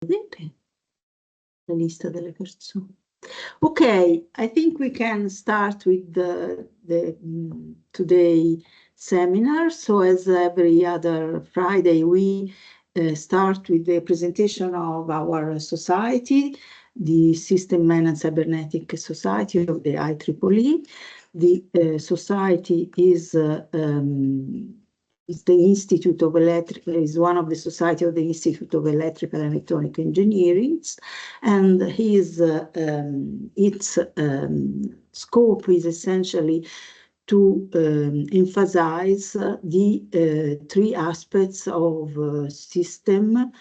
vedere la lista delle persone. Okay, I think we can start with the today seminar. So as every other Friday, we start with the presentation of our society, the System Man and Cybernetic Society of the IEEE. The society is the Institute of is one of the Society of the Institute of Electrical and Electronic Engineering, and its scope is essentially to emphasize the three aspects of system,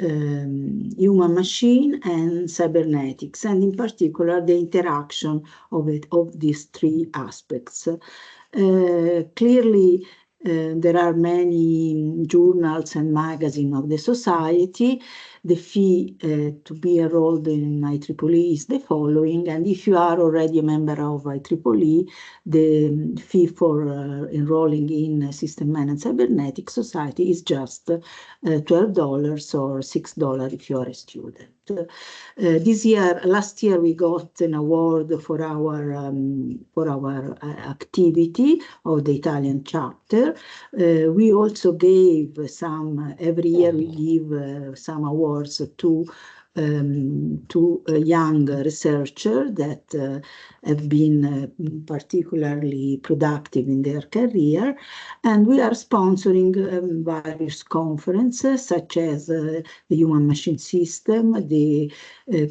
human machine, and cybernetics, and in particular the interaction of these three aspects. Clearly, there are many journals and magazines of the society. The fee to be enrolled in IEEE is the following, and if you are already a member of IEEE, the fee for enrolling in System Man and Cybernetic Society is just $12 or $6 if you are a student. Last year, we got an award for our activity of the Italian chapter. We also gave every year we give some awards to young researchers that have been particularly productive in their career, and we are sponsoring various conferences such as the Human Machine System, the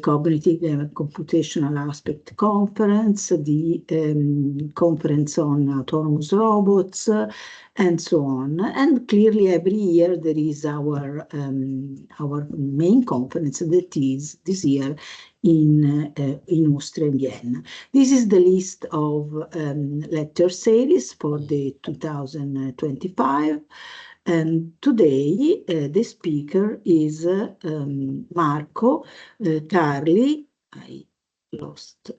Cognitive and Computational Aspect Conference, the Conference on Autonomous Robots, and so on. And clearly every year there is our main conference that is this year in Austria, in Vienna. This is the list of lecture series for the 2025. And today the speaker is Marco Carli. I lost.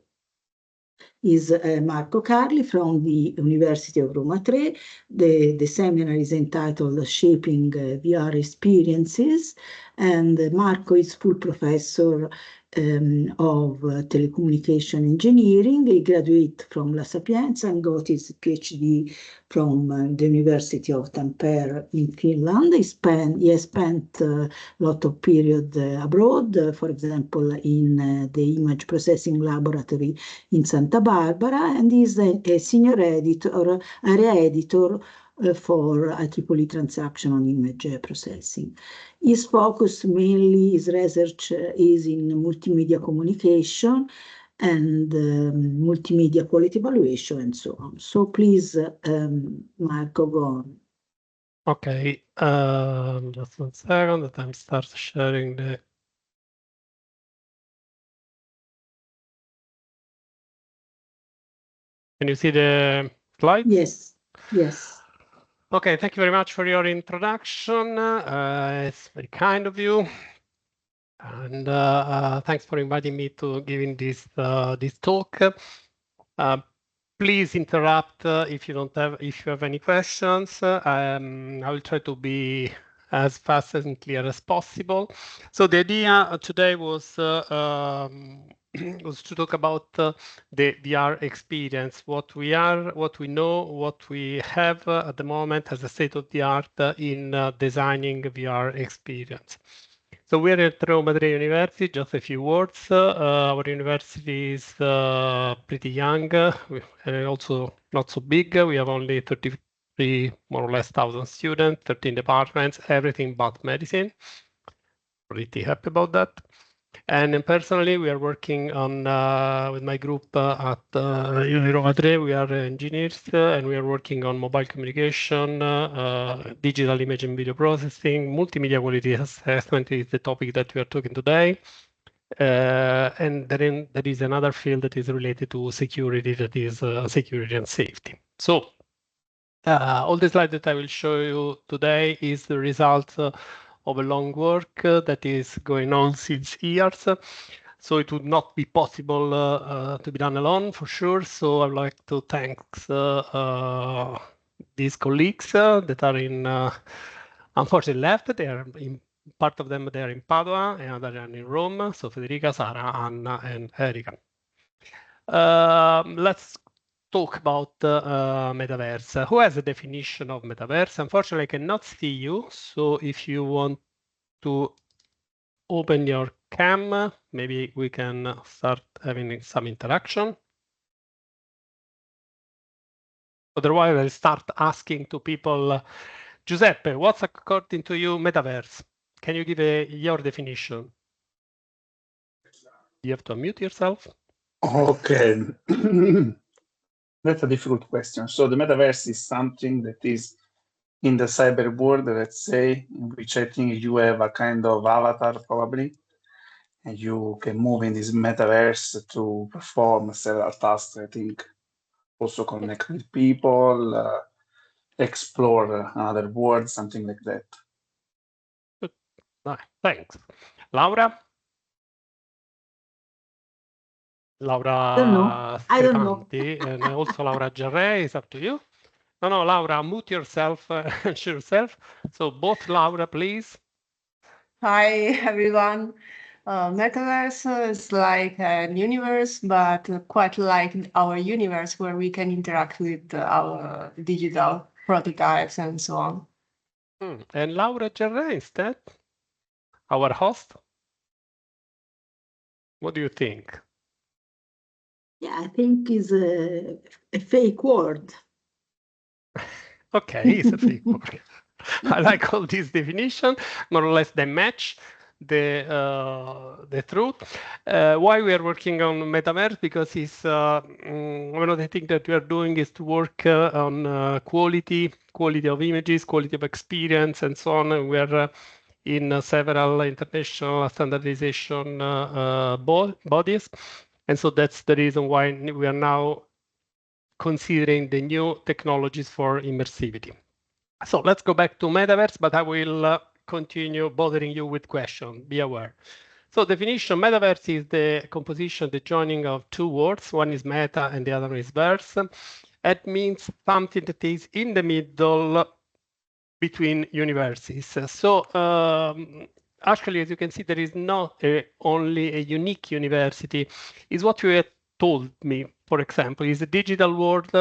Is Marco Carli from the University of Roma 3. The seminar is entitled Shaping VR Experiences, and Marco is full professor of telecommunication engineering. He graduated from La Sapienza and got his PhD from the University of Tampere in Finland. He has spent a lot of period abroad, for example, in the image processing laboratory in Santa Barbara, and is a senior editor, area editor for IEEE transaction on image processing. His focus mainly, his research is in multimedia communication and multimedia quality evaluation and so on. So please, Marco, go on. Okay, just 1 second that I'm start sharing the. Can you see the slide? Yes, yes. Okay, thank you very much for your introduction. It's very kind of you. And thanks for inviting me to giving this talk. Please interrupt if you have any questions. I will try to be as fast and clear as possible. So the idea today was to talk about the VR experience, what we know, what we have at the moment as a state of the art in designing VR experience. So we're at Roma 3 University, just a few words. Our university is pretty young, and also not so big. We have only 33, more or less, 1,000 students, 13 departments, everything but medicine. Pretty happy about that. And personally, we are working on with my group at Roma 3. We are engineers, and we are working on mobile communication, digital image and video processing, multimedia quality assessment is the topic that we are talking today. And then there is another field that is related to security, that is security and safety. So all the slides that I will show you today is the result of a long work that is going on since years. So it would not be possible to be done alone, for sure. So I'd like to thank these colleagues that are unfortunately left. They are part of them, they're in Padua, and others are in Rome. So Federica, Sara, Anna, and Erika. Let's talk about metaverse. Who has a definition of metaverse? Unfortunately, I cannot see you. So if you want to open your cam, maybe we can start having some interaction. Otherwise, I'll start asking to people, Giuseppe, what's according to you metaverse? Can you give your definition? You have to unmute yourself. Okay. That's a difficult question. So the metaverse is something that is in the cyber world, let's say, in which I think you have a kind of avatar probably, and you can move in this metaverse to perform several tasks, I think, also connect with people, explore another world, something like that. Thanks. Laura? Laura Strepanti and also Laura Gerre, is up to you. No, Laura, mute yourself and yourself. So both Laura, please. Hi, everyone. Metaverse is like an universe, but quite like our universe where we can interact with our digital prototypes and so on. And Laura Gerre instead, our host. What do you think? Yeah, I think is a fake word. Okay, it's a fake word. I like all these definitions, more or less they match the truth. Why we are working on metaverse? Because it's one of the things that we are doing is to work on quality of images, quality of experience, and so on. And we are in several international standardization bodies, and so that's the reason why we are now considering the new technologies for immersivity. So let's go back to metaverse, but I will continue bothering you with questions. Be aware. So definition, metaverse is the composition, the joining of two words. One is meta and the other is verse. That means something that is in the middle between universes. So actually, as you can see, there is not only a unique university. Is what you had told me, for example, is a digital world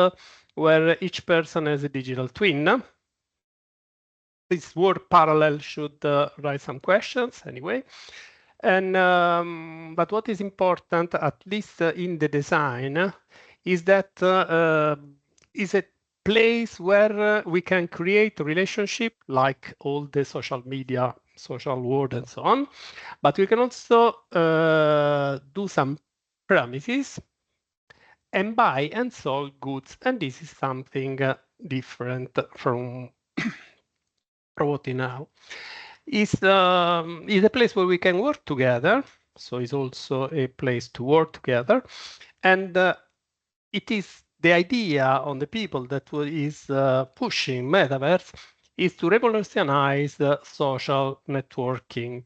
where each person has a digital twin. This word parallel should raise some questions anyway. And but what is important, at least in the design, is that is a place where we can create a relationship like all the social media, social world, and so on. But we can also do some premises and buy and sell goods, and this is something different from what we now. Is a place where we can work together. So it's also a place to work together. And it is the idea on the people that is pushing metaverse is to revolutionize social networking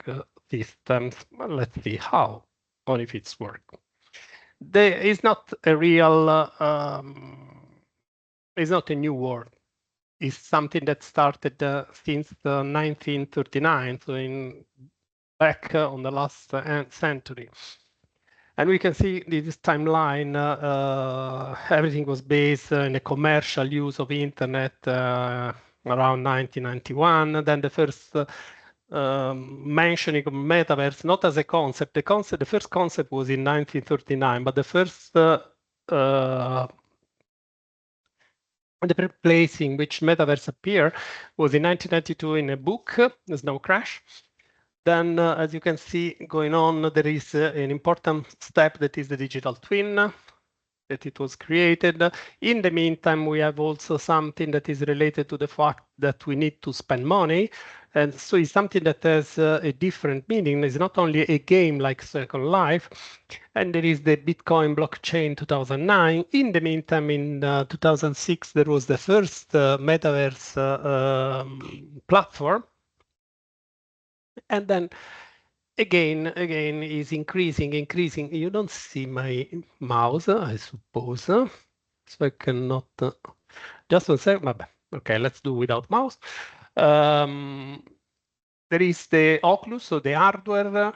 systems. Well, let's see how or if it's work. There is not a real, it's not a new word. Is something that started since 1939, so back on the last century. And we can see this timeline, everything was based in a commercial use of internet around 1991. Then the first mentioning of metaverse, not as a concept. The first concept was in 1939, but the first the place in which metaverse appeared was in 1992 in a book, Snow Crash. Then, as you can see, going on, there is an important step that is the digital twin, that it was created. In the meantime, we have also something that is related to the fact that we need to spend money. And so it's something that has a different meaning. It's not only a game like Second Life. And there is the Bitcoin blockchain 2009. In the meantime, in 2006, there was the first metaverse platform. And then again is increasing. You don't see my mouse, I suppose. So I cannot, just one second. Okay, let's do without mouse. There is the Oculus, so the hardware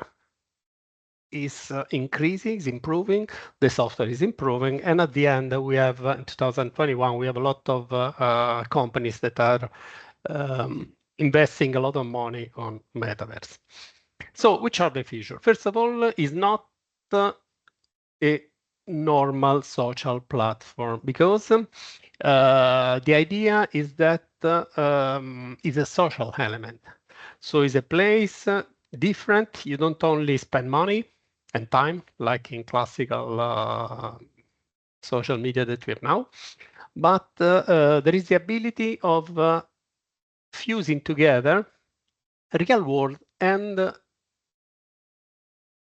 is increasing, is improving, the software is improving, and at the end we have in 2021 we have a lot of companies that are investing a lot of money on metaverse. So which are the features? First of all, is not a normal social platform, because the idea is that is a social element. So it's a place different. You don't only spend money and time like in classical social media that we have now, but there is the ability of fusing together real world and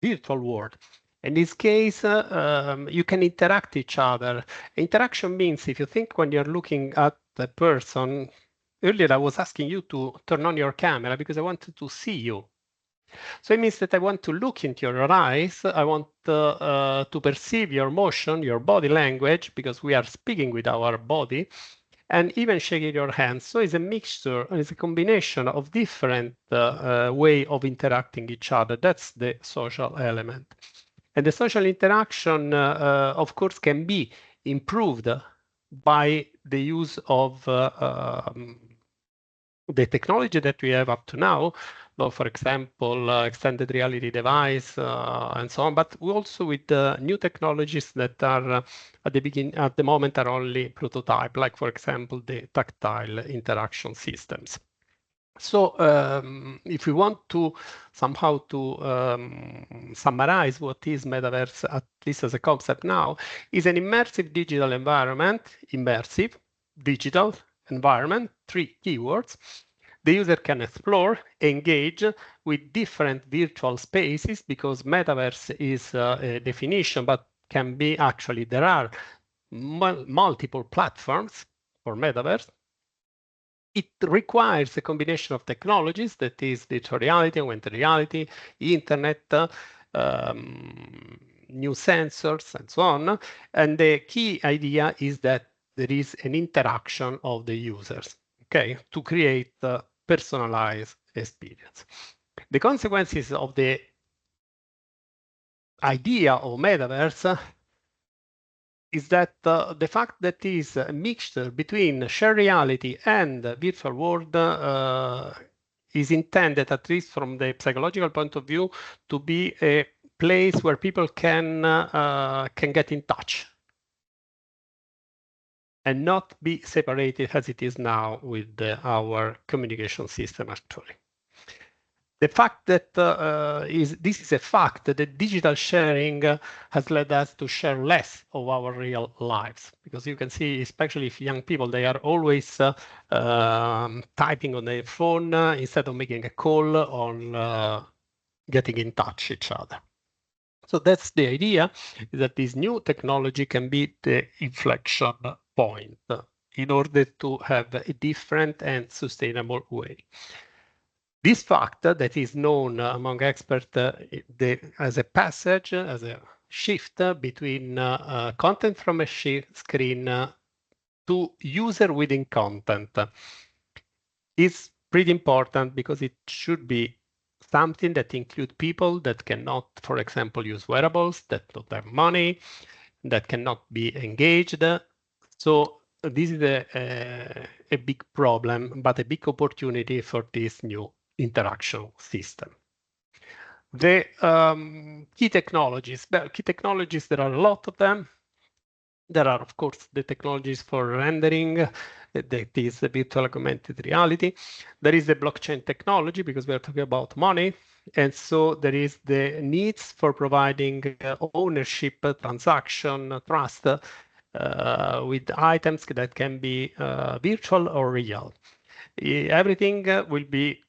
virtual world. In this case, you can interact each other. Interaction means, if you think when you're looking at the person, earlier I was asking you to turn on your camera because I wanted to see you. So it means that I want to look into your eyes. I want to perceive your motion, your body language, because we are speaking with our body, and even shaking your hands. So it's a mixture, it's a combination of different way of interacting each other. That's the social element. And the social interaction, of course, can be improved by the use of the technology that we have up to now, for example, extended reality device and so on, but also with new technologies that are at the moment are only prototype, like for example, the tactile interaction systems. So if we want to somehow to summarize what is metaverse, at least as a concept now, is an immersive digital environment, immersive digital environment, 3 keywords. The user can explore, engage with different virtual spaces, because metaverse is a definition, but can be actually, there are multiple platforms for metaverse. It requires a combination of technologies, that is virtual reality, augmented reality, internet, new sensors, and so on. And the key idea is that there is an interaction of the users, okay, to create a personalized experience. The consequences of the idea of metaverse is that the fact that is a mixture between shared reality and virtual world is intended, at least from the psychological point of view, to be a place where people can get in touch and not be separated as it is now with our communication system actually. The fact that this is a fact that digital sharing has led us to share less of our real lives, because you can see, especially if young people, they are always typing on their phone instead of making a call on getting in touch each other. So that's the idea, is that this new technology can be the inflection point in order to have a different and sustainable way. This fact that is known among experts as a passage, as a shift between content from a screen to user within content is pretty important, because it should be something that includes people that cannot, for example, use wearables, that don't have money, that cannot be engaged. So this is a big problem, but a big opportunity for this new interaction system. The key technologies, there are a lot of them. There are, of course, the technologies for rendering, that is the virtual augmented reality. There is the blockchain technology, because we are talking about money. And so there is the needs for providing ownership, transaction, trust with items that can be virtual or real. Everything will be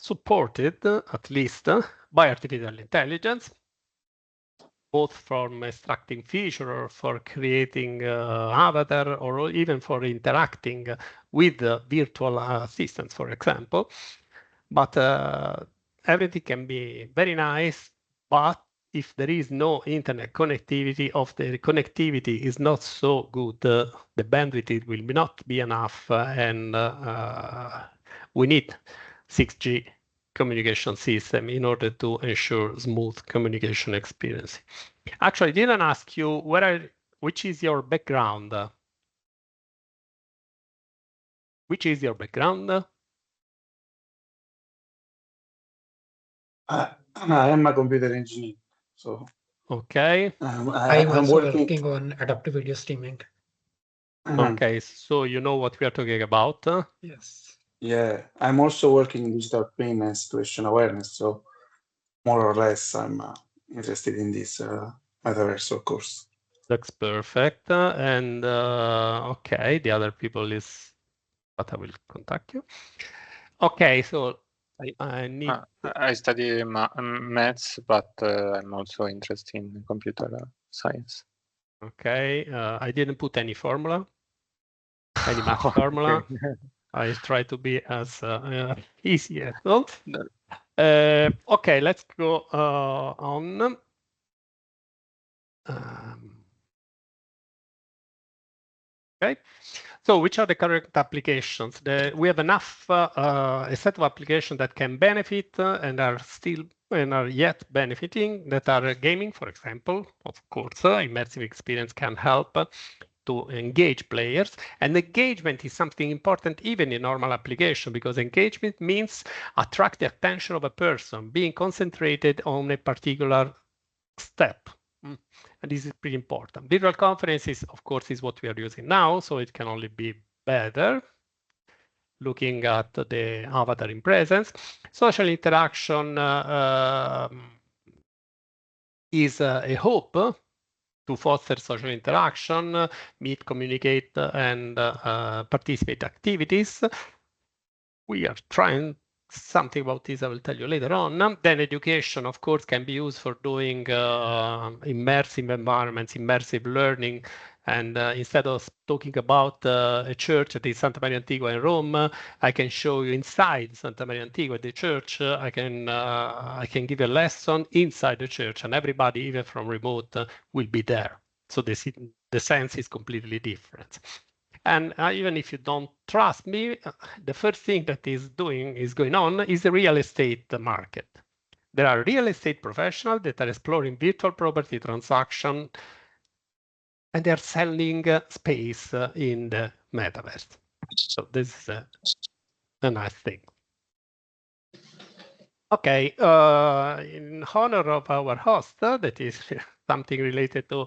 supported, at least, by artificial intelligence, both from extracting feature or for creating avatar, or even for interacting with virtual assistants, for example. But everything can be very nice, but if there is no internet connectivity, or the connectivity is not so good, the bandwidth will not be enough, and we need 6G communication system in order to ensure smooth communication experience. Actually, I didn't ask you which is your background. Which is your background? I am a computer engineer, so okay. I'm also working on adaptive video streaming. Okay, so you know what we are talking about? Yes. Yeah, I'm also working in digital twin and situation awareness, so more or less I'm interested in this metaverse, of course. That's perfect. And okay, the other people is, but I will contact you. Okay, so I need. I study maths, but I'm also interested in computer science. Okay, I didn't put any formula, any math formula. I try to be as easy as possible. Okay, let's go on. Okay, so which are the current applications? We have enough a set of applications that can benefit and are still and are yet benefiting, that are gaming, for example. Of course, immersive experience can help to engage players, and engagement is something important even in normal application, because engagement means attract the attention of a person, being concentrated on a particular step. And this is pretty important. Virtual conferences, of course, is what we are using now, so it can only be better. Looking at the avatar in presence, social interaction is a hope to foster social interaction, meet, communicate, and participate activities. We are trying something about this, I will tell you later on. Then education, of course, can be used for doing immersive environments, immersive learning. And instead of talking about a church that is Santa Maria Antigua in Rome, I can show you inside Santa Maria Antigua, the church. I can give a lesson inside the church, and everybody, even from remote, will be there. So the sense is completely different. And even if you don't trust me, the first thing that is going on is the real estate market. There are real estate professionals that are exploring virtual property transaction, and they're selling space in the metaverse. So this is a nice thing. Okay, in honor of our host, that is something related to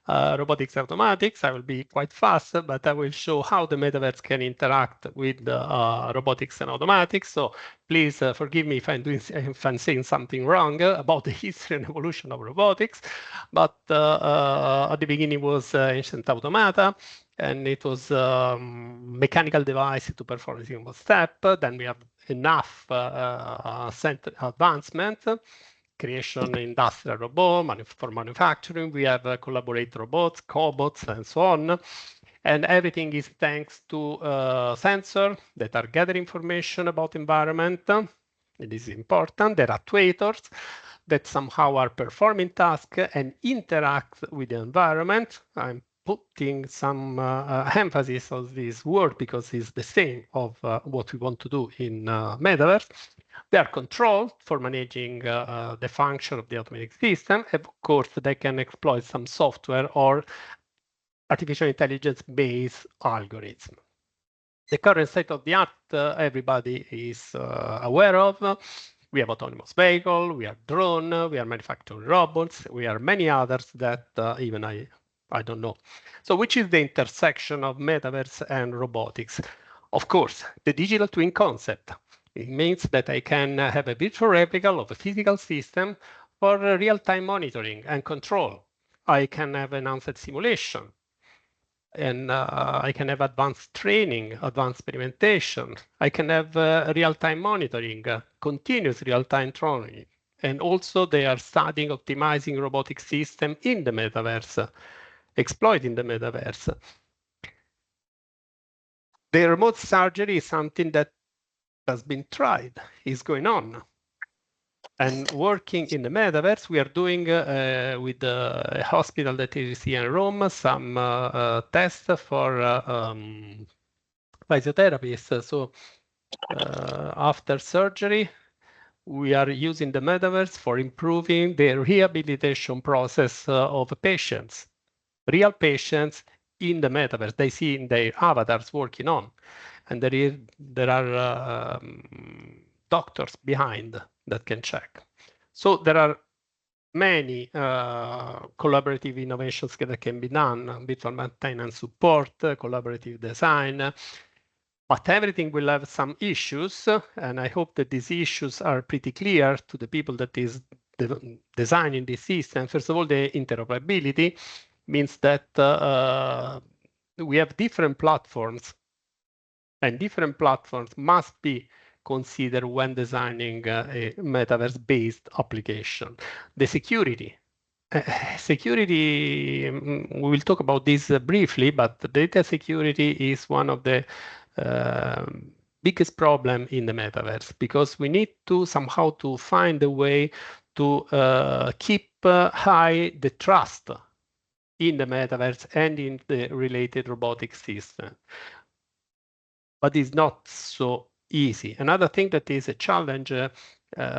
robotics automatics, I will be quite fast, but I will show how the metaverse can interact with robotics and automatics. So please forgive me if I'm saying something wrong about the history and evolution of robotics. But at the beginning was ancient automata, and it was mechanical device to perform a single step. Then we have enough advancement, creation industrial robot for manufacturing. We have collaborate robots, cobots, and so on. And everything is thanks to sensors that are gathering information about environment. It is important. There are actuators that somehow are performing tasks and interact with the environment. I'm putting some emphasis on this word because it's the same of what we want to do in metaverse. They are controlled for managing the function of the automatic system. Of course, they can exploit some software or artificial intelligence-based algorithm. The current state of the art, everybody is aware of. We have autonomous vehicle, we have drone, we are manufacturing robots, we are many others that even I don't know. So which is the intersection of metaverse and robotics? Of course, the digital twin concept. It means that I can have a virtual replica of a physical system for real-time monitoring and control. I can have enhanced simulation, and I can have advanced training, advanced experimentation. I can have real-time monitoring, continuous real-time training. And also they are studying optimizing robotic system in the metaverse, exploiting the metaverse. The remote surgery is something that has been tried, is going on. And working in the metaverse, we are doing with a hospital that is here in Rome some tests for physiotherapists. So after surgery, we are using the metaverse for improving the rehabilitation process of patients, real patients in the metaverse. They see in their avatars working on, and there are doctors behind that can check. So there are many collaborative innovations that can be done, virtual maintenance support, collaborative design, but everything will have some issues, and I hope that these issues are pretty clear to the people that is designing this system. First of all, the interoperability means that we have different platforms, and different platforms must be considered when designing a metaverse-based application. The security. Security, we will talk about this briefly, but data security is one of the biggest problem in the metaverse, because we need to somehow to find a way to keep high the trust in the metaverse and in the related robotic system. But it's not so easy. Another thing that is a challenge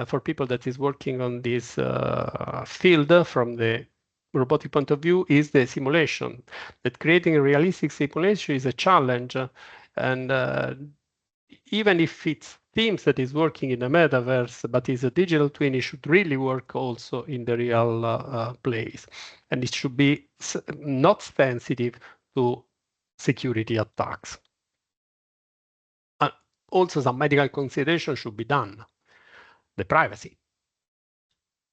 for people that is working on this field from the robotic point of view is the simulation. That creating a realistic simulation is a challenge, and even if it seems that is working in the metaverse, but is a digital twin, it should really work also in the real place, and it should be not sensitive to security attacks. Also, some medical consideration should be done. The privacy.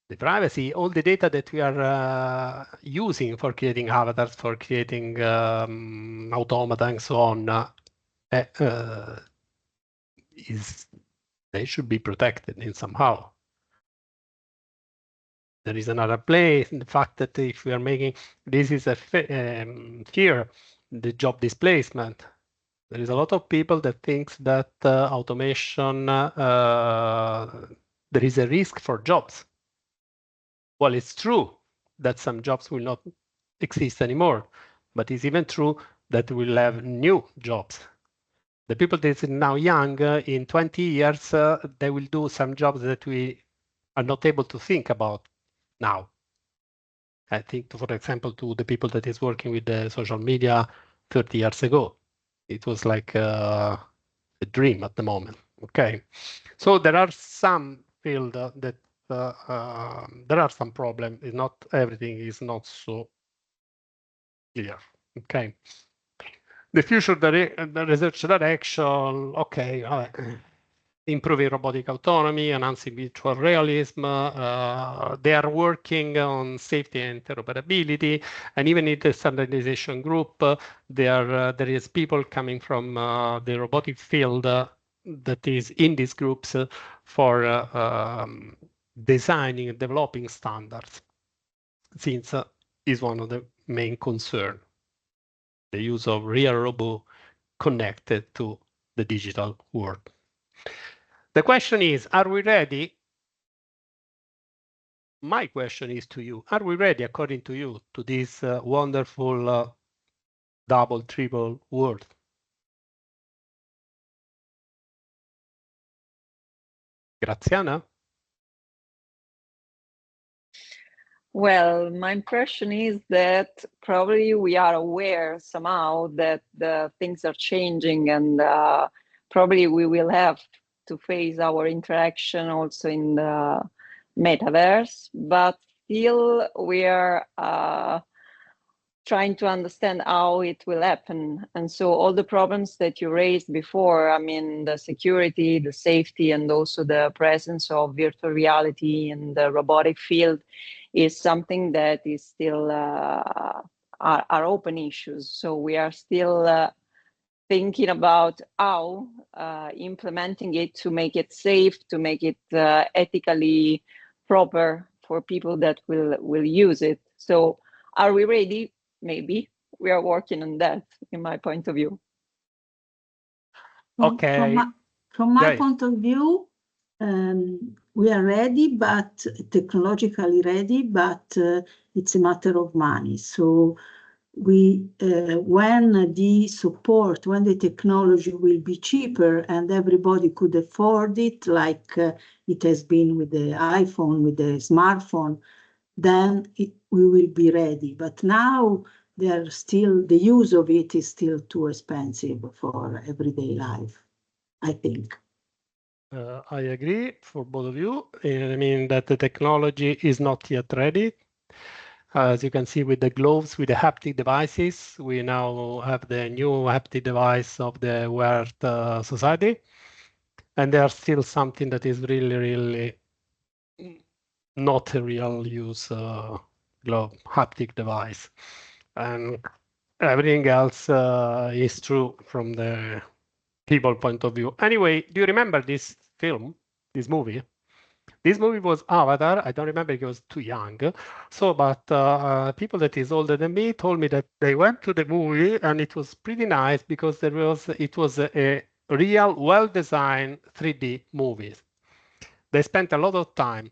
The privacy, all the data that we are using for creating avatars, for creating automata and so on, they should be protected in somehow. There is another place in the fact that if we are making, this is a fear, the job displacement. There is a lot of people that thinks that automation, there is a risk for jobs. Well, it's true that some jobs will not exist anymore, but it's even true that we'll have new jobs. The people that are now young, in 20 years, they will do some jobs that we are not able to think about now. I think, for example, to the people that is working with the social media 30 years ago. It was like a dream at the moment. Okay, so there are some fields that there are some problems. Not everything is not so clear. Okay, the future the research direction. Okay, improving robotic autonomy, enhancing virtual realism. They are working on safety and interoperability, and even in the standardization group, there is people coming from the robotic field that is in these groups for designing and developing standards, since is one of the main concerns, the use of real robot connected to the digital world. The question is, are we ready? My question is to you, are we ready, according to you, to this wonderful double, triple world? Graziana? Well, my impression is that probably we are aware somehow that the things are changing, and probably we will have to face our interaction also in the metaverse, but still we are trying to understand how it will happen. And so all the problems that you raised before, I mean, the security, the safety, and also the presence of virtual reality in the robotic field is something that is still are open issues. So we are still thinking about how implementing it to make it safe, to make it ethically proper for people that will use it. So are we ready? Maybe. We are working on that, in my point of view. Okay. From my point of view, we are ready, but technologically ready, but it's a matter of money. So when the support, when the technology will be cheaper and everybody could afford it, like it has been with the iPhone, with the smartphone, then we will be ready. But now the use of it is still too expensive for everyday life, I think. I agree for both of you. I mean that the technology is not yet ready. As you can see with the gloves, with the haptic devices, we now have the new haptic device of the Wear Society. And they are still something that is really, really not a real use glove haptic device. And everything else is true from the people point of view. Anyway, do you remember this film, this movie? This movie was Avatar. I don't remember, it was too young. So, but people that is older than me told me that they went to the movie and it was pretty nice because it was a real, well-designed 3D movie. They spent a lot of time.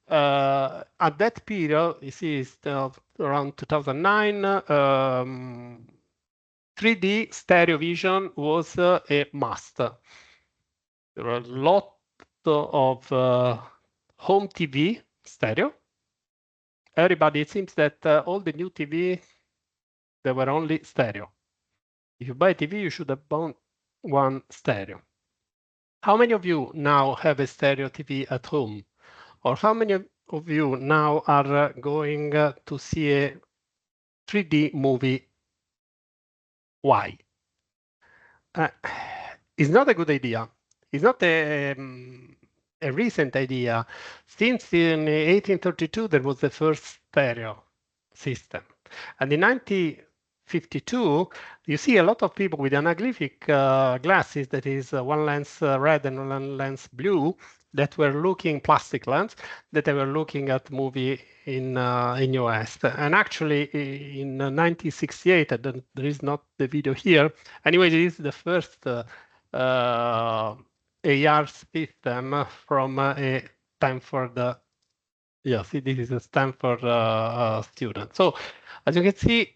At that period, you see, it's around 2009, 3D stereo vision was a must. There were a lot of home TV stereo. Everybody, it seems that all the new TV, they were only stereo. If you buy TV, you should have bought one stereo. How many of you now have a stereo TV at home? Or how many of you now are going to see a 3D movie? Why? It's not a good idea. It's not a recent idea. Since in 1832, there was the first stereo system. And in 1952, you see a lot of people with anaglyphic glasses, that is one lens red and one lens blue, that were looking, plastic lens, that they were looking at movie in US. And actually in 1968, there is not the video here. Anyway, this is the first AR system from a Stanford. Yeah, see, this is a Stanford student. So as you can see,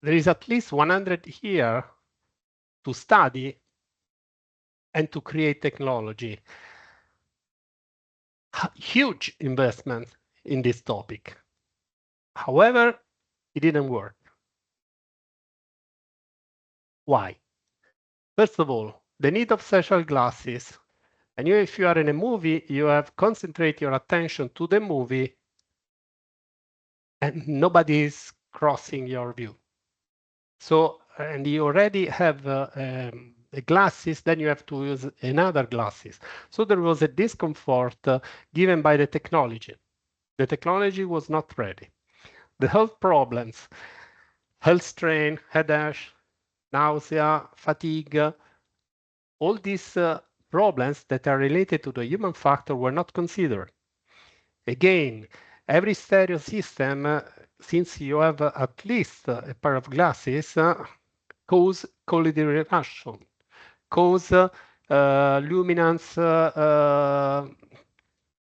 there is at least 100 here to study and to create technology. Huge investment in this topic. However, it didn't work. Why? First of all, the need of special glasses. And if you are in a movie, you have concentrate your attention to the movie and nobody is crossing your view. So, and you already have glasses, then you have to use another glasses. So there was a discomfort given by the technology. The technology was not ready. The health problems, health strain, headache, nausea, fatigue, all these problems that are related to the human factor were not considered. Again, every stereo system, since you have at least a pair of glasses, cause quality reduction, cause luminance,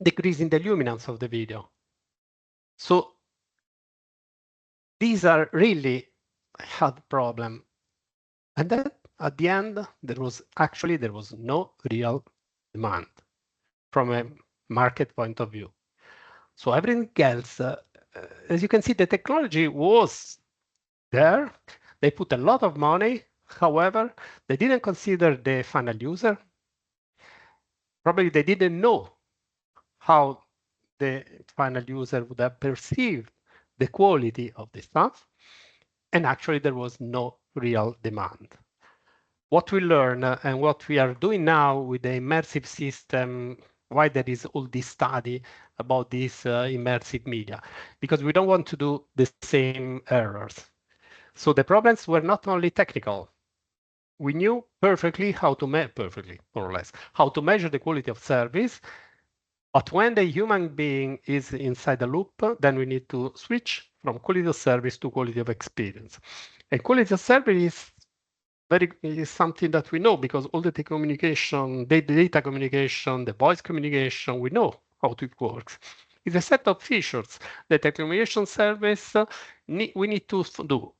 decrease in the luminance of the video. So these are really a hard problem. And then at the end, there was no real demand from a market point of view. So everything else, as you can see, the technology was there. They put a lot of money. However, they didn't consider the final user. Probably they didn't know how the final user would have perceived the quality of the stuff. And actually, there was no real demand. What we learn and what we are doing now with the immersive system, why there is all this study about this immersive media, because we don't want to do the same errors. So the problems were not only technical. We knew perfectly how to more or less, how to measure the quality of service. But when the human being is inside the loop, then we need to switch from quality of service to quality of experience. And quality of service is something that we know because all the communication, the data communication, the voice communication, we know how it works. It's a set of features that the communication service we need to do.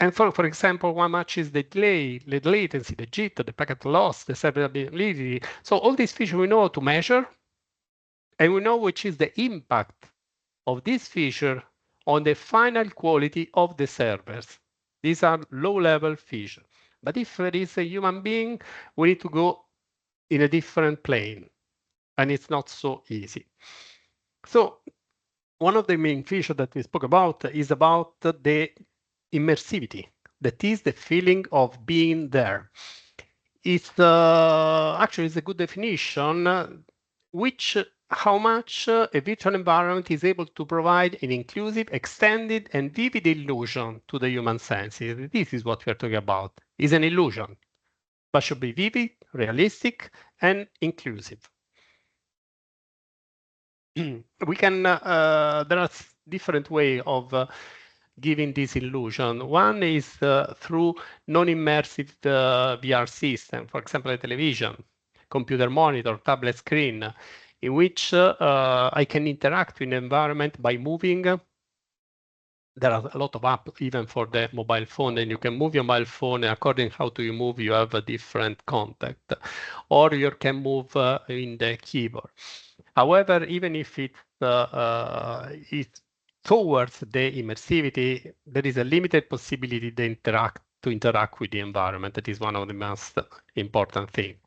And for example, how much is the delay, the latency, the jitter, the packet loss, the servability. So all these features we know how to measure, and we know which is the impact of this feature on the final quality of the servers. These are low-level features. But if there is a human being, we need to go in a different plane, and it's not so easy. So one of the main features that we spoke about is about the immersivity. That is the feeling of being there. It's actually it's a good definition, how much a virtual environment is able to provide an inclusive, extended, and vivid illusion to the human senses. This is what we are talking about. It's an illusion, but should be vivid, realistic, and inclusive. We can. There are different ways of giving this illusion. One is through non-immersive VR system, for example, a television, computer monitor, tablet screen, in which I can interact with the environment by moving. There are a lot of apps even for the mobile phone, and you can move your mobile phone, and according how to you move, you have a different contact, or you can move in the keyboard. However, even if it's towards the immersivity, there is a limited possibility to interact with the environment. That is one of the most important things.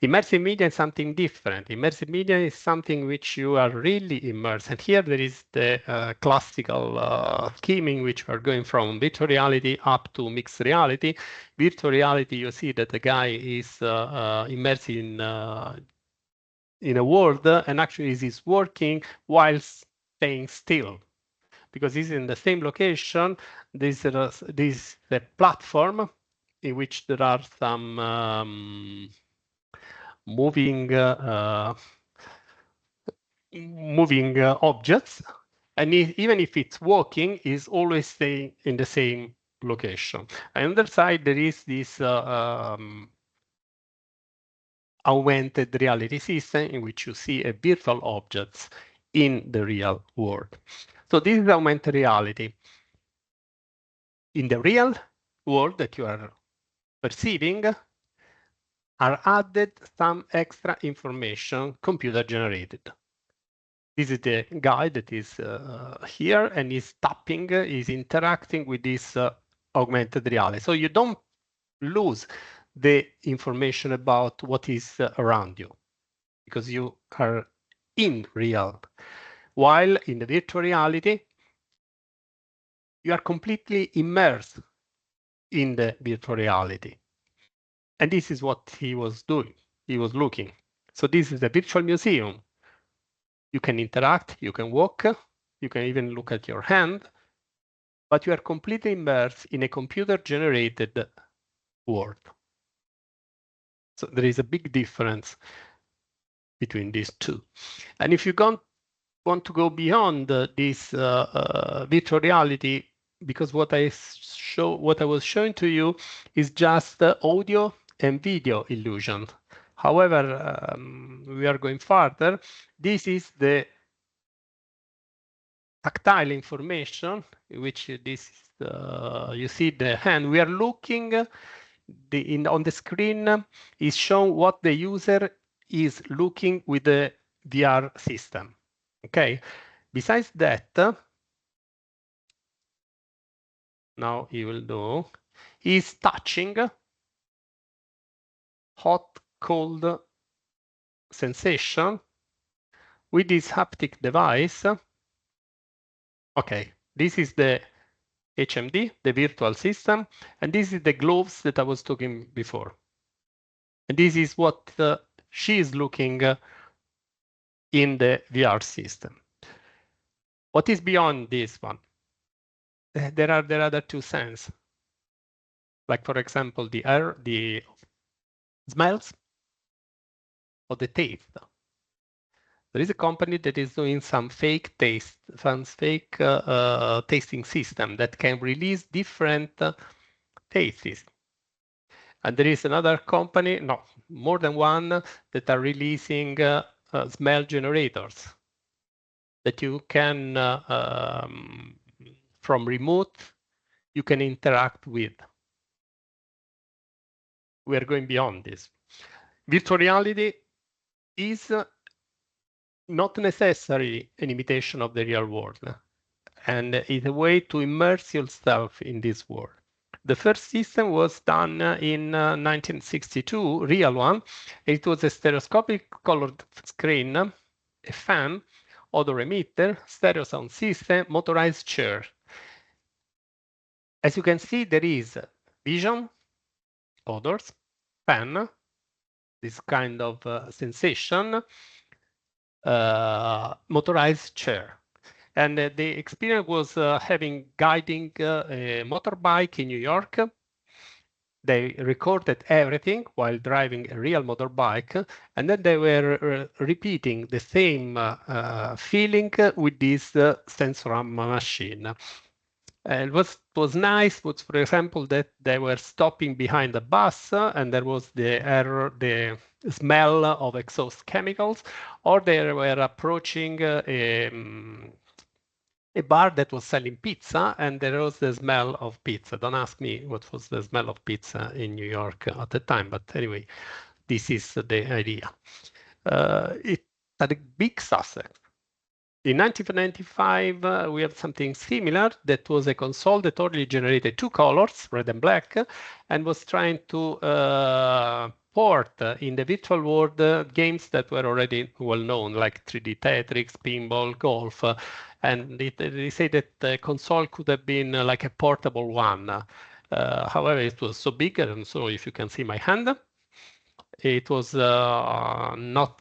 Immersive media is something different. Immersive media is something which you are really immersed. And here there is the classical scheming, which we are going from virtual reality up to mixed reality. Virtual reality, you see that the guy is immersed in a world, and actually is working while staying still, because he's in the same location. This is the platform in which there are some moving objects, and even if it's walking, is always staying in the same location. And on the other side, there is this augmented reality system in which you see a virtual objects in the real world. So this is augmented reality. In the real world that you are perceiving are added some extra information computer generated. This is the guy that is here and is tapping, is interacting with this augmented reality. So you don't lose the information about what is around you, because you are in real. While in the virtual reality, you are completely immersed in the virtual reality. And this is what he was doing. He was looking. So this is a virtual museum. You can interact, you can walk, you can even look at your hand, but you are completely immersed in a computer-generated world. So there is a big difference between these two. And if you want to go beyond this virtual reality, because what I was showing to you is just audio and video illusion. However, we are going further. This is the tactile information, which this is you see the hand. We are looking on the screen is shown what the user is looking with the VR system. Okay. Besides that, now he will do, he's touching hot, cold sensation with this haptic device. Okay, this is the HMD, the virtual system, and this is the gloves that I was talking before. And this is what she is looking in the VR system. What is beyond this one? There are the other two senses, like for example, the air, the smells, or the taste. There is a company that is doing some fake taste, some fake tasting system that can release different tastes. And there is another company, no, more than one, that are releasing smell generators that you can, from remote, you can interact with. We are going beyond this. Virtual reality is not necessarily an imitation of the real world, and it's a way to immerse yourself in this world. The first system was done in 1962, real one. It was a stereoscopic colored screen, a fan, odor emitter, stereo sound system, motorized chair. As you can see, there is vision, odors, fan, this kind of sensation, motorized chair. And the experience was guiding a motorbike in New York. They recorded everything while driving a real motorbike, and then they were repeating the same feeling with this Sensoram machine. And what was nice was, for example, that they were stopping behind a bus and there was the smell of exhaust chemicals, or they were approaching a bar that was selling pizza and there was the smell of pizza. Don't ask me what was the smell of pizza in New York at the time, but anyway, this is the idea. It had a big success. In 1995, we have something similar that was a console that only generated two colors, red and black, and was trying to port in the virtual world games that were already well known, like 3D Tetris, pinball, golf. And they say that the console could have been like a portable one. However, it was so big, and so if you can see my hand, it was not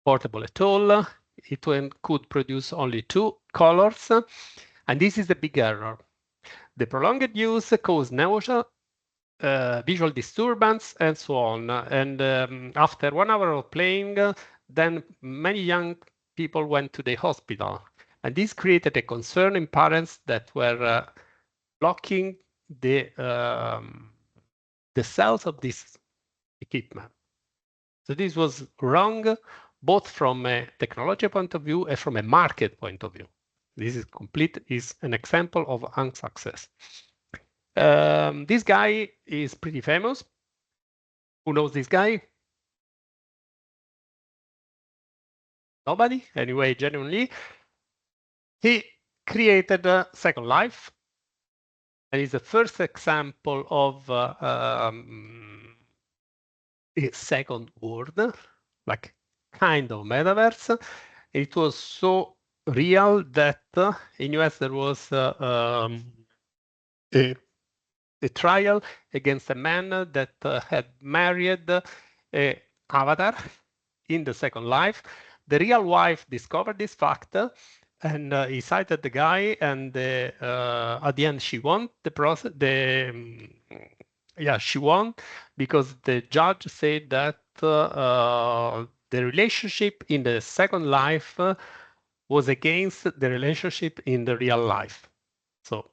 portable at all. It could produce only two colors, and this is the big error. The prolonged use caused nausea, visual disturbance, and so on. And after 1 hour of playing, then many young people went to the hospital. And this created a concern in parents that were blocking the sales of this equipment. So this was wrong, both from a technology point of view and from a market point of view. This is an example of unsuccess. This guy is pretty famous. Who knows this guy? Nobody? Anyway, genuinely. He created Second Life, and is the first example of a second world, like kind of metaverse. It was so real that in US there was a trial against a man that had married an avatar in the Second Life. The real wife discovered this fact and he cited the guy, and at the end she won the process. She won because the judge said that the relationship in the Second Life was against the relationship in the real life. So,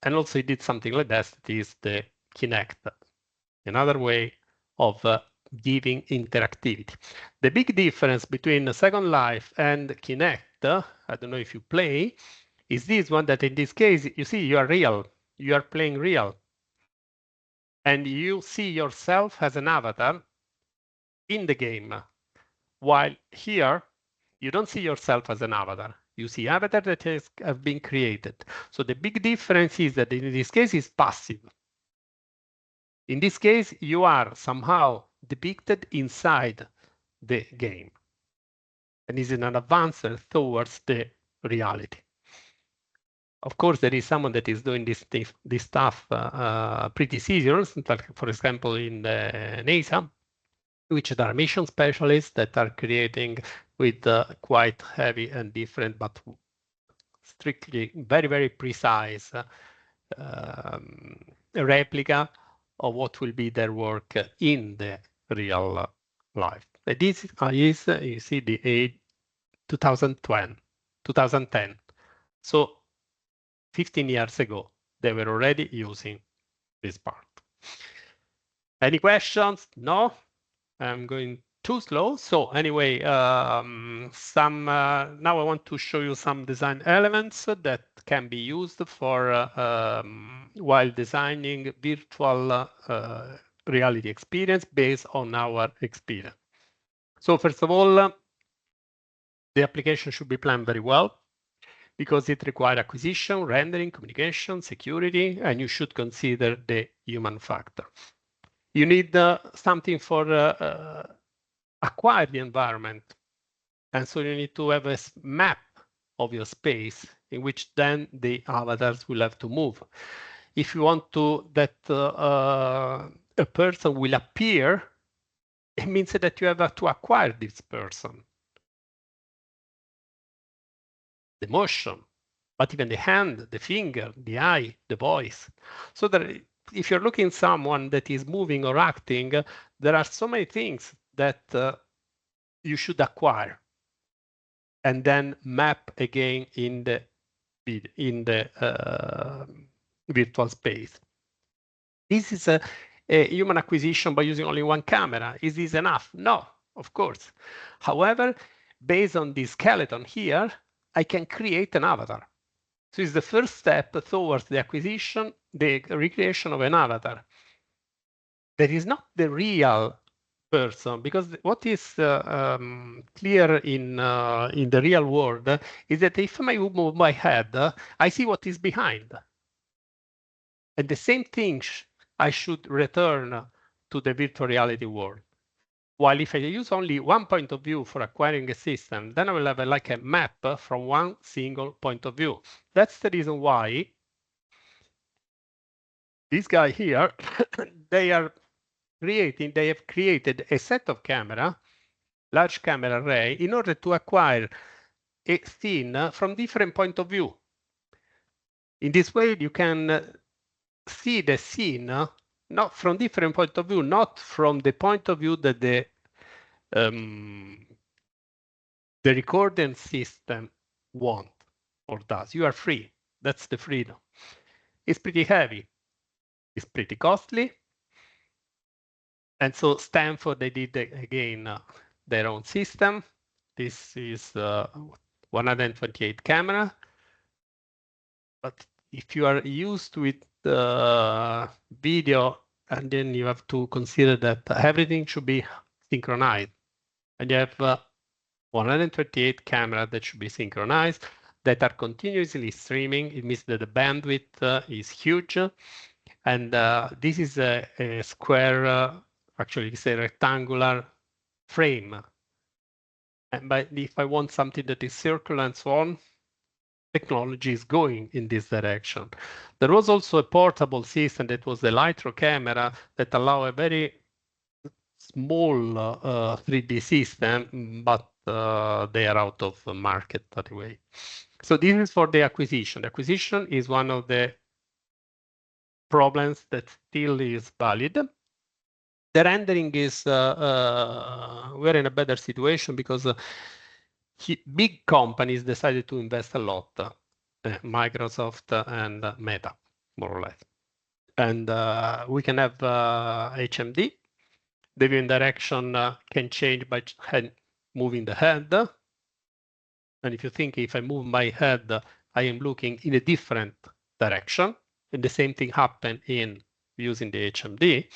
and also he did something like that is the Kinect, another way of giving interactivity. The big difference between the Second Life and Kinect, I don't know if you play, is this one, that in this case, you see, you are real, you are playing real. And you see yourself as an avatar in the game. While here, you don't see yourself as an avatar. You see avatar that have been created. So the big difference is that in this case is passive. In this case, you are somehow depicted inside the game and is an advance towards the reality. Of course, there is someone that is doing this stuff pretty serious, like for example in the NASA, which there are mission specialists that are creating with quite heavy and different, but strictly very, very precise replica of what will be their work in the real life. This is, you see, the age 2010. So 15 years ago, they were already using this part. Any questions? No? I'm going too slow. So anyway, now I want to show you some design elements that can be used for while designing virtual reality experience based on our experience. So first of all, the application should be planned very well because it requires acquisition, rendering, communication, security, and you should consider the human factor. You need something for acquire the environment. And so you need to have a map of your space in which then the avatars will have to move. If you want to that a person will appear, it means that you have to acquire this person. The motion, but even the hand, the finger, the eye, the voice. So that if you're looking at someone that is moving or acting, there are so many things that you should acquire and then map again in the virtual space. This is a human acquisition by using only one camera. Is this enough? No, of course. However, based on this skeleton here, I can create an avatar. So it's the first step towards the acquisition, the recreation of an avatar. That is not the real person, because what is clear in the real world is that if I move my head, I see what is behind. And the same thing I should return to the virtual reality world. While if I use only one point of view for acquiring a system, then I will have like a map from one single point of view. That's the reason why this guy here, they have created a set of camera, large camera array, in order to acquire a scene from different point of view. In this way, you can see the scene not from different point of view, not from the point of view that the recording system want or does. You are free. That's the freedom. It's pretty heavy. It's pretty costly. And so Stanford, they did again their own system. This is 128 camera. But if you are used with video, and then you have to consider that everything should be synchronized. And you have 128 cameras that should be synchronized, that are continuously streaming. It means that the bandwidth is huge. And this is a square, actually it's a rectangular frame. But if I want something that is circular and so on, technology is going in this direction. There was also a portable system that was the Litro camera that allow a very small 3D system, but they are out of the market anyway. So this is for the acquisition. The acquisition is one of the problems that still is valid. The rendering is, we're in a better situation because big companies decided to invest a lot, Microsoft and Meta, more or less. And we can have HMD. The viewing direction can change by moving the head. And if you think if I move my head, I am looking in a different direction. And the same thing happened in using the HMD.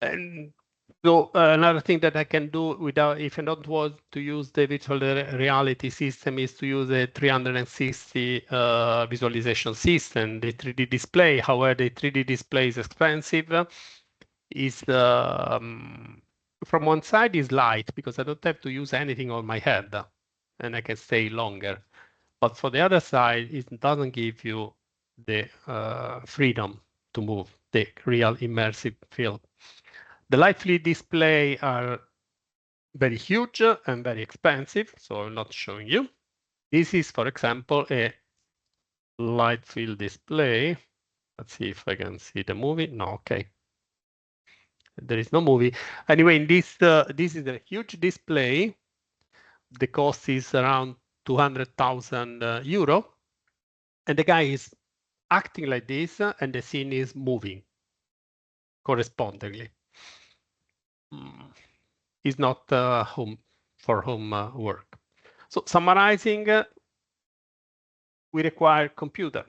And so another thing that I can do without, if I don't want to use the virtual reality system, is to use a 360 visualization system, the 3D display. However, the 3D display is expensive. Is from one side is light because I don't have to use anything on my head and I can stay longer. But for the other side, it doesn't give you the freedom to move, the real immersive field. The light field display are very huge and very expensive, so I'm not showing you. This is, for example, a light field display. Let's see if I can see the movie. No, okay. There is no movie. Anyway, in this is a huge display. The cost is around 200,000 euro. And the guy is acting like this, and the scene is moving correspondingly. is not home work. So summarizing, we require computer,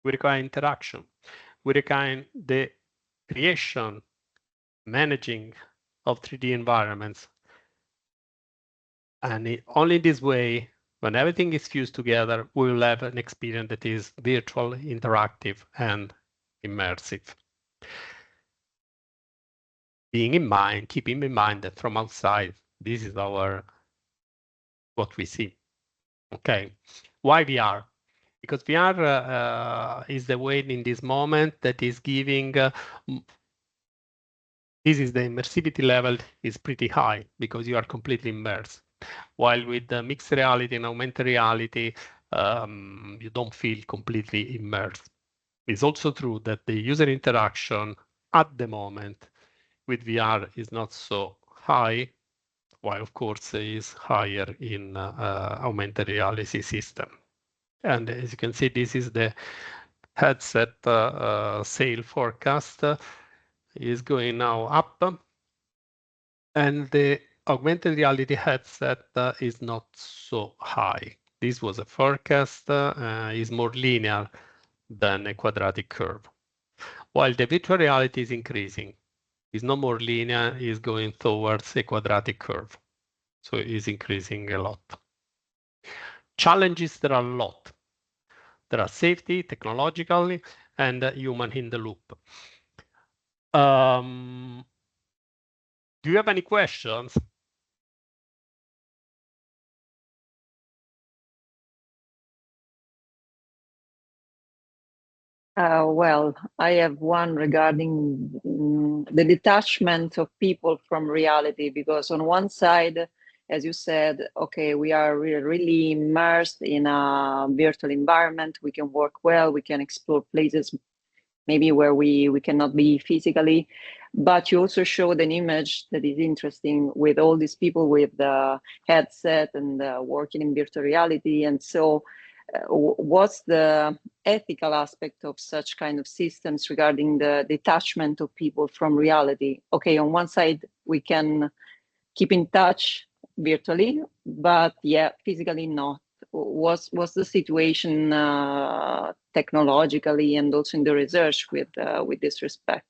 we require interaction, we require the creation, managing of 3D environments. And only this way, when everything is fused together, we will have an experience that is virtual, interactive, and immersive. Keeping in mind that from outside, this is what we see. Okay, why VR? Because VR is the way in this moment that is giving, this is the immersivity level is pretty high because you are completely immersed. While with the mixed reality and augmented reality, you don't feel completely immersed. It's also true that the user interaction at the moment with VR is not so high, while of course it is higher in augmented reality system. And as you can see, this is the headset sale forecast is going now up, and the augmented reality headset is not so high. This was a forecast, is more linear than a quadratic curve. While the virtual reality is increasing, is no more linear, is going towards a quadratic curve. So it is increasing a lot. Challenges, there are a lot. There are safety, technologically, and human in the loop. Do you have any questions? Well, I have one regarding the detachment of people from reality, because on one side, as you said, okay, we are really immersed in a virtual environment. We can work well, we can explore places maybe where we cannot be physically, but you also showed an image that is interesting with all these people with the headset and working in virtual reality. And so what's the ethical aspect of such kind of systems regarding the detachment of people from reality? Okay, on one side, we can keep in touch virtually, but yeah, physically not. What's the situation technologically and also in the research with this respect?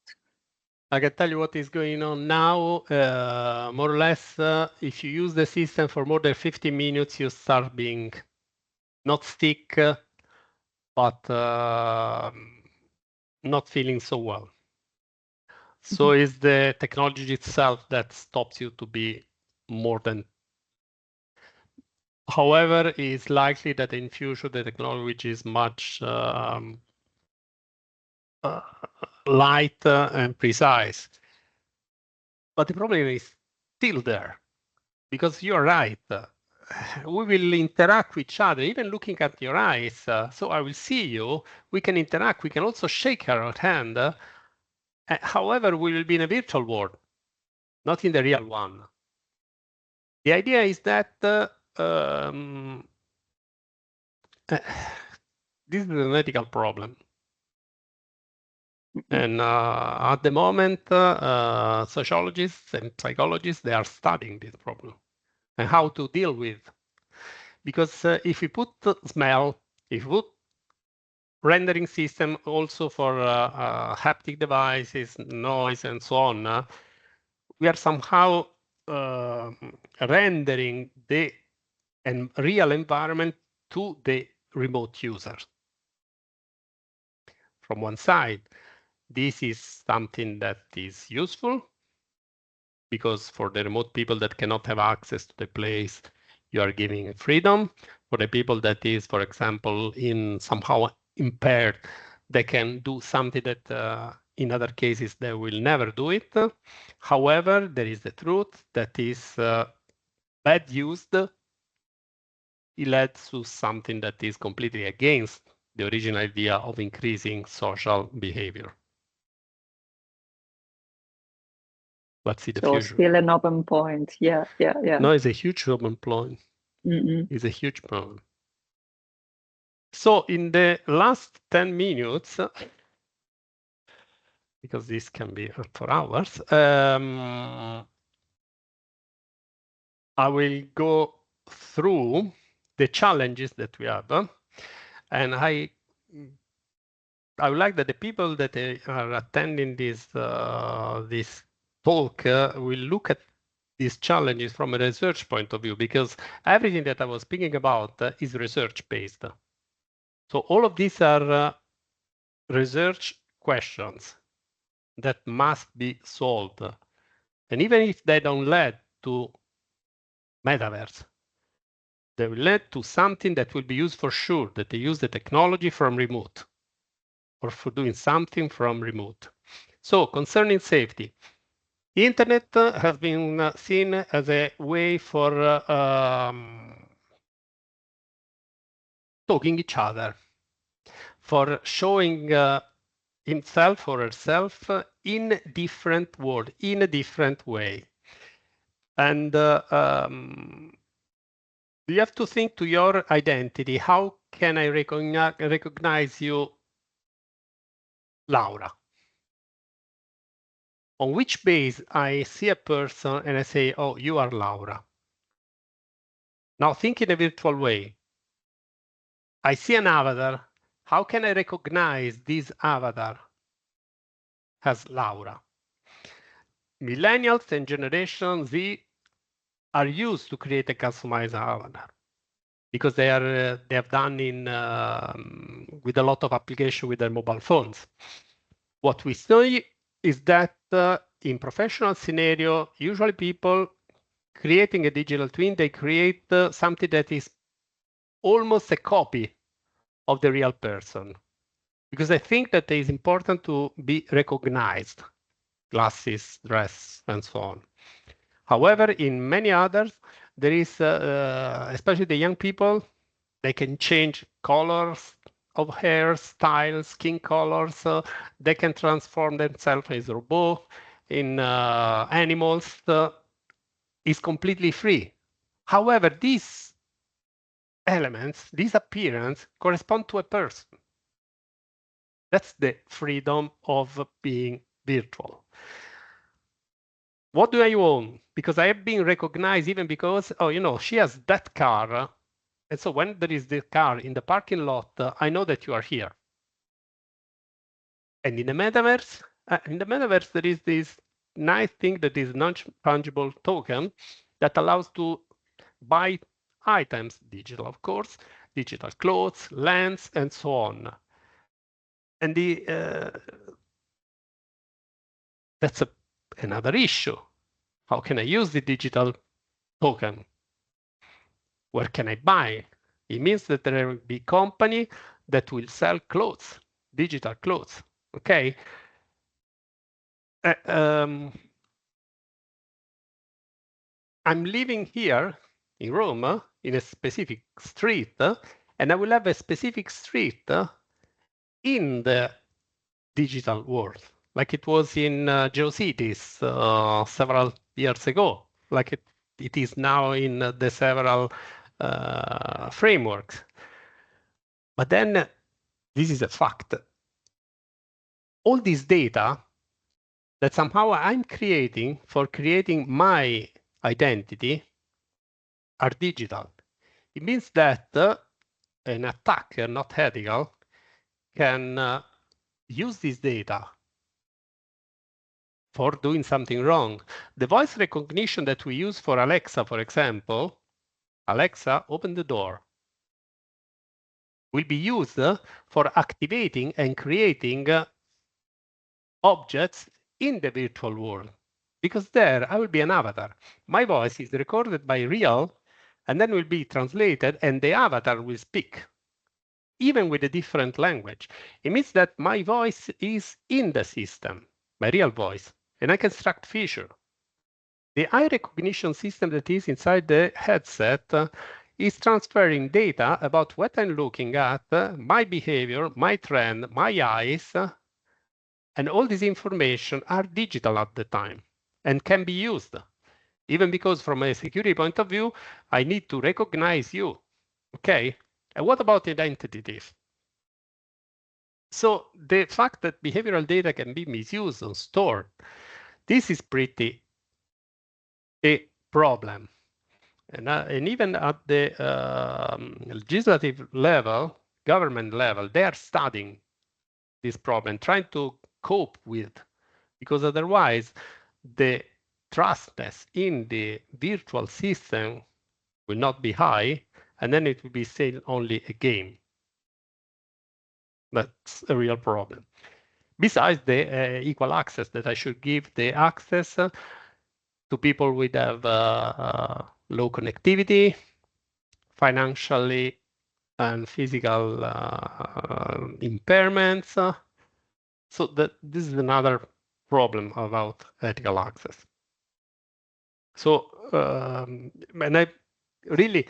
I can tell you what is going on now. More or less, if you use the system for more than 50 minutes, you start being not sick, but not feeling so well. So it's the technology itself that stops you to be more than. However, it's likely that in future the technology is much light and precise. But the problem is still there, because you're right. We will interact with each other, even looking at your eyes. So I will see you. We can interact. We can also shake our hand. However, we will be in a virtual world, not in the real one. The idea is that this is an ethical problem. And at the moment, sociologists and psychologists, they are studying this problem and how to deal with. Because if we put smell, if we put rendering system also for haptic devices, noise, and so on, we are somehow rendering the real environment to the remote user. From one side, this is something that is useful, because for the remote people that cannot have access to the place, you are giving freedom. For the people that is, for example, in somehow impaired, they can do something that in other cases they will never do it. However, there is the truth that is bad used, it leads to something that is completely against the original idea of increasing social behavior. Let's see the so future. Still an open point. Yeah. No, it's a huge open point. It's a huge problem. So in the last 10 minutes, because this can be for hours, I will go through the challenges that we have, and I would like that the people that are attending this this talk will look at these challenges from a research point of view, because everything that I was speaking about is research based. So all of these are research questions that must be solved. And even if they don't lead to metaverse, they will lead to something that will be used for sure, that they use the technology from remote or for doing something from remote. So concerning safety, internet has been seen as a way for talking each other, for showing himself or herself in different world, in a different way. And you have to think to your identity. How can I recognize you, Laura? On which base I see a person and I say, oh, you are Laura. Now think in a virtual way. I see an avatar. How can I recognize this avatar as Laura? Millennials and Generation Z are used to create a customized avatar because they have done in with a lot of application with their mobile phones. What we see is that in professional scenario, usually people creating a digital twin, they create something that is almost a copy of the real person, because I think that it is important to be recognized, glasses, dress, and so on. However, in many others, there is, especially the young people, they can change colors of hair, style, skin colors. They can transform themselves as a robot, in animals. Is completely free. However, these elements, this appearance, correspond to a person. That's the freedom of being virtual. What do I own? Because I have been recognized even because, oh, you know, she has that car. And so when there is the car in the parking lot, I know that you are here. And in the metaverse, there is this nice thing that is non-fungible token that allows to buy items, digital, of course, digital clothes, lens, and so on. And that's another issue. How can I use the digital token? Where can I buy? It means that there will be company that will sell clothes, digital clothes. Okay. I'm living here in Roma in a specific street, and I will have a specific street in the digital world, like it was in GeoCities several years ago, like it is now in the several frameworks. But then this is a fact. All this data that somehow I'm creating for creating my identity are digital. It means that an attacker, not ethical, can use this data for doing something wrong. The voice recognition that we use for Alexa, for example, Alexa, open the door, will be used for activating and creating objects in the virtual world. Because there, I will be an avatar. My voice is recorded by real, and then will be translated, and the avatar will speak, even with a different language. It means that my voice is in the system, my real voice, and I can extract feature. The eye recognition system that is inside the headset is transferring data about what I'm looking at, my behavior, my trend, my eyes, and all this information are digital at the time and can be used. Even because from a security point of view, I need to recognize you, okay? And what about identity thief? So the fact that behavioral data can be misused or stored, this is pretty a problem. And even at the legislative level, government level, they are studying this problem, trying to cope with, because otherwise the trustness in the virtual system will not be high, and then it will be still only a game. That's a real problem. Besides the equal access, that I should give the access to people with have low connectivity, financially and physical impairments. So that this is another problem about ethical access. So, and I really,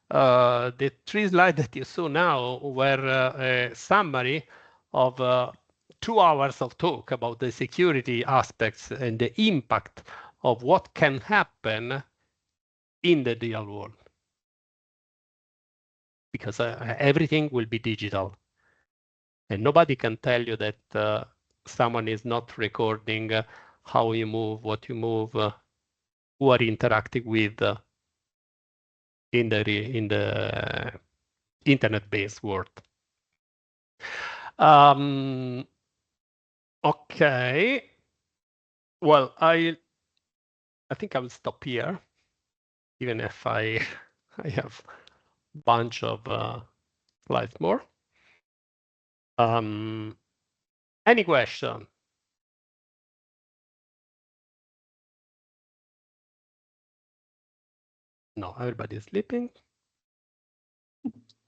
the 3 slides that you saw now were a summary of 2 hours of talk about the security aspects and the impact of what can happen in the real world. Because everything will be digital. And nobody can tell you that someone is not recording how you move, what you move, who are interacting with in the internet-based world. Okay. Well, I think I will stop here, even if I have a bunch of slides more. Any question? No, everybody is sleeping.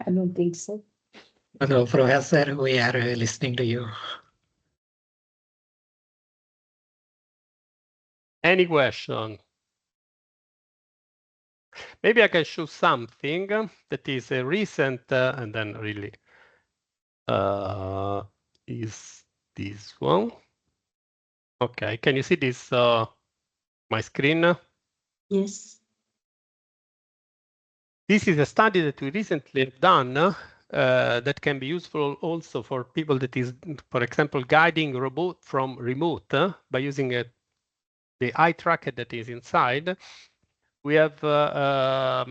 I don't think so. Hello, Professor, we are listening to you. Any question? Maybe I can show something that is a recent and then really is this one. Okay, can you see this my screen? Yes. This is a study that we recently have done that can be useful also for people that is, for example, guiding robot from remote by using the eye tracker that is inside. We have the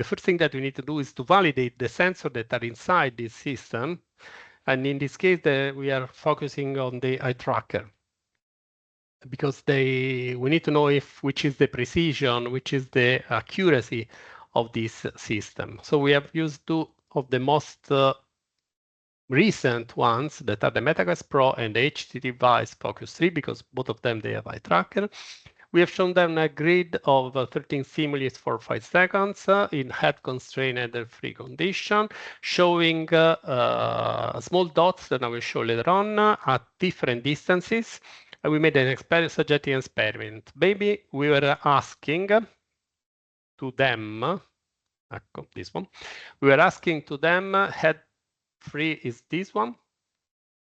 first thing that we need to do is to validate the sensors that are inside this system. And in this case, we are focusing on the eye tracker, because we need to know which is the precision, which is the accuracy of this system. So we have used 2 of the most recent ones, that are the MetaQuest Pro and the HTC Vive Focus 3, because both of them, they have eye tracker. We have shown them a grid of 13 stimuli for 5 seconds in head-constrained and free condition, showing small dots that I will show later on at different distances. And we made an suggesting experiment. Maybe we were asking to them, this one, we were asking to them, head free is this one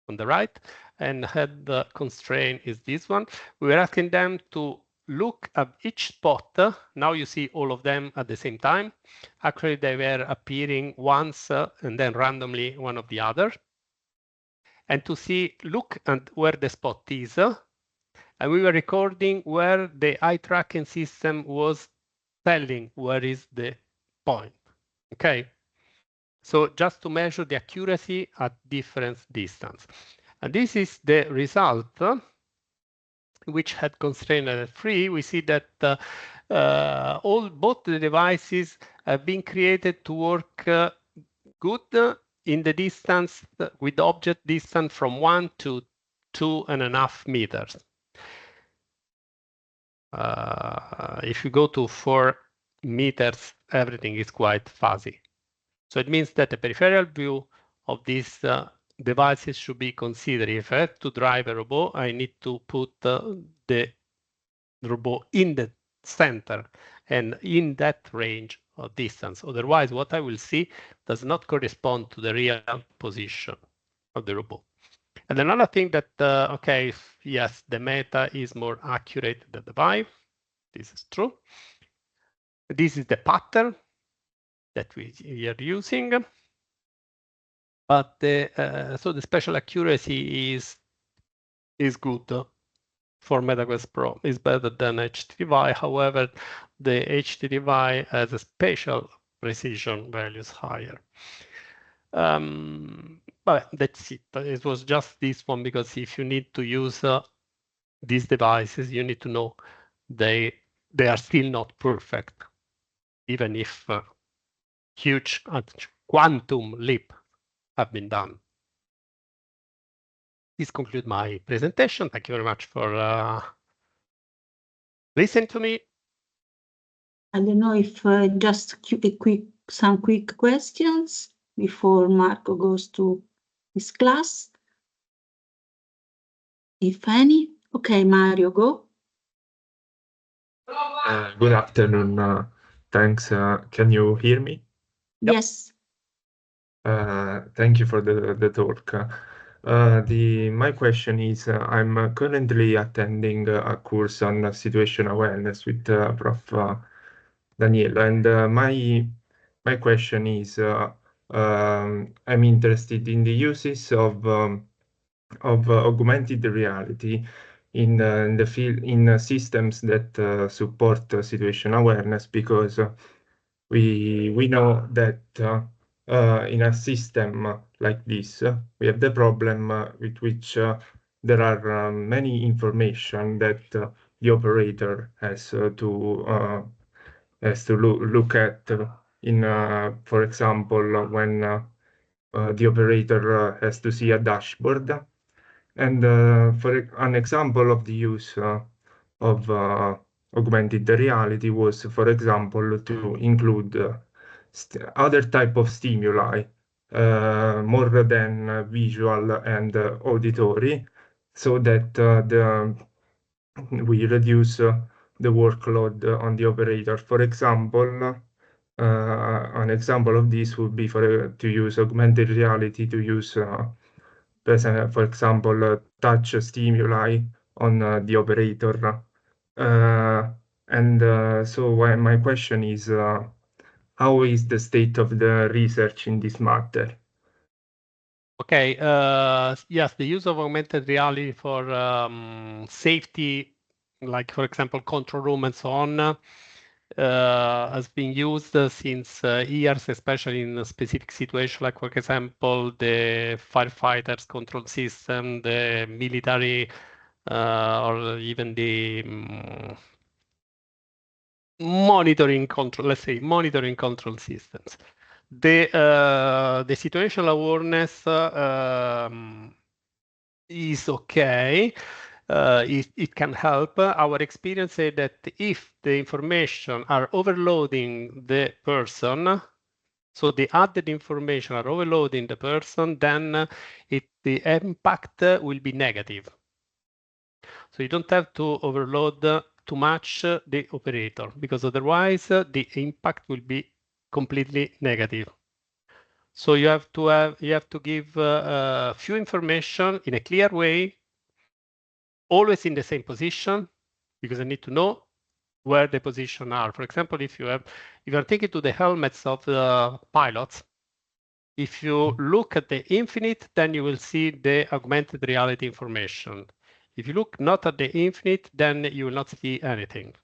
on the right, and head constraint is this one. We were asking them to look at each spot. Now you see all of them at the same time. Actually, they were appearing once and then randomly one of the other. And to see, look at where the spot is. And we were recording where the eye tracking system was telling where is the point. Okay. So just to measure the accuracy at different distance. And this is the result, which had constrained at free. We see that both the devices have been created to work good in the distance with object distance from 1 to 2.5 meters. If you go to 4 meters, everything is quite fuzzy. So it means that the peripheral view of these devices should be considered. If I have to drive a robot, I need to put the robot in the center and in that range of distance. Otherwise, what I will see does not correspond to the real position of the robot. And another thing that, okay, yes, the Meta is more accurate than the Vive. This is true. This is the pattern that we are using. But so the spatial accuracy is good for MetaQuest Pro is better than HTTP. However, the HTTP has a spatial precision values higher. But that's it. It was just this one, because if you need to use these devices, you need to know they are still not perfect, even if huge quantum leap have been done. This concludes my presentation. Thank you very much for listening to me. I don't know if just some quick questions before Marco goes to his class. If any. Okay, Mario, go. Good afternoon. Thanks. Can you hear me? Yes. Thank you for the talk. My question is, I'm currently attending a course on situation awareness with Prof. Daniele, and my question is, I'm interested in the uses of augmented reality in the field in systems that support situation awareness, because we know that in a system like this, we have the problem with which there are many information that the operator has to look at. For example, when the operator has to see a dashboard. And for an example of the use of augmented reality was, for example, to include other type of stimuli, more than visual and auditory, so that we reduce the workload on the operator. For example, an example of this would be to use augmented reality to use, for example, touch stimuli on the operator. So my question is, how is the state of the research in this matter? Okay, yes, the use of augmented reality for safety, like for example, control room and so on, has been used since years, especially in a specific situation, like for example, the firefighters control system, the military, or even the monitoring control, let's say monitoring control systems. The situational awareness is okay. It can help. Our experience is that if the information are overloading the person, so the added information are overloading the person, then the impact will be negative. So you don't have to overload too much the operator, because otherwise the impact will be completely negative. So you have to give few information in a clear way, always in the same position, because I need to know where the position are. For example, if you are taking to the helmets of the pilots, if you look at the infinite, then you will see the augmented reality information. If you look not at the infinite, then you will not see anything.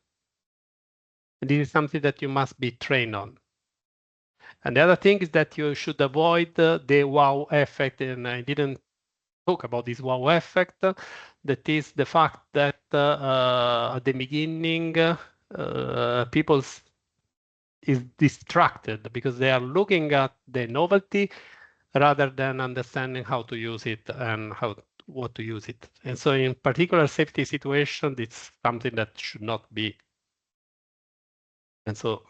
And this is something that you must be trained on. And the other thing is that you should avoid the wow effect, and I didn't talk about this wow effect. That is the fact that at the beginning, people is distracted because they are looking at the novelty rather than understanding how to use it and what to use it. And so in particular safety situation, it's something that should not be. And so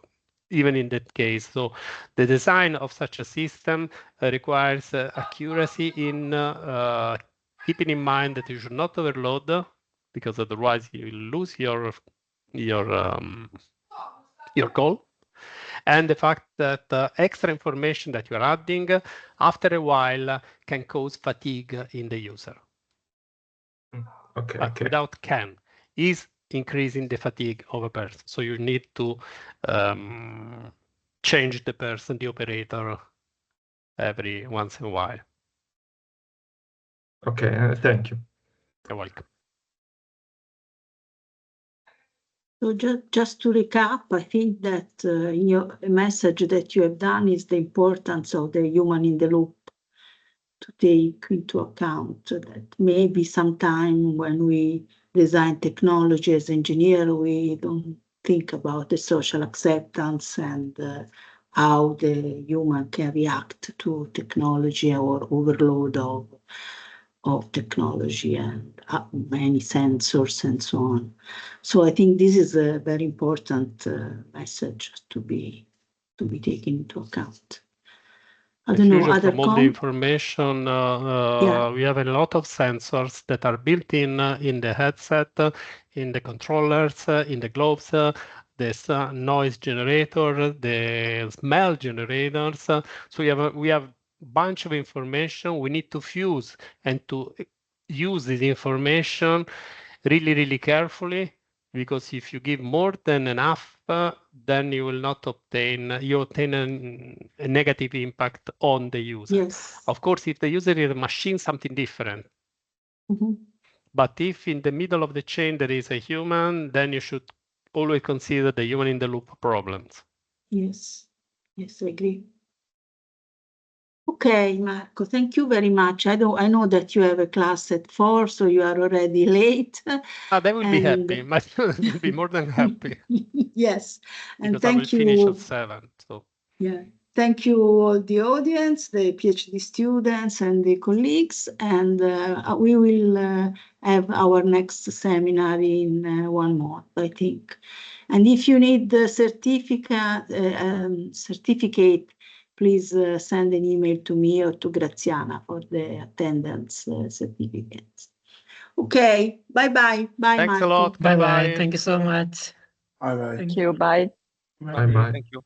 even in that case, so the design of such a system requires accuracy in keeping in mind that you should not overload, because otherwise you will lose your goal. And the fact that extra information that you are adding after a while can cause fatigue in the user. Okay. Without is increasing the fatigue of a person. So you need to change the person, the operator, every once in a while. Okay, thank you. You're welcome. So just to recap, I think that in your message that you have done is the importance of the human in the loop to take into account that maybe sometime when we design technology as engineer, we don't think about the social acceptance and how the human can react to technology or overload of technology and many sensors and so on. So I think this is a very important message to be taken into account. I don't know, other from all the information, we have a lot of sensors that are built in the headset, in the controllers, in the gloves, this noise generator, the smell generators. So we have a bunch of information. We need to fuse and to use this information really, really carefully, because if you give more than enough, then you will not obtain, a negative impact on the user. Yes. Of course, if the user is a machine, something different. Mm-hmm. But if in the middle of the chain there is a human, then you should always consider the human in the loop problems. Yes, yes, I agree. Okay, Marco, thank you very much. I know that you have a class at 4, so you are already late. They will be happy. Will be more than happy. Yes, and because I will finish at 7. So yeah, thank you all the audience, the PhD students and the colleagues, and we will have our next seminar in 1 month, I think. And if you need the certificate, please send an email to me or to Graziana for the attendance certificates. Okay, bye-bye. Bye, thanks Marco. a lot. Bye-bye. Bye-bye. Thank you so much. Bye bye. Thank you. Bye. Bye bye. Thank you.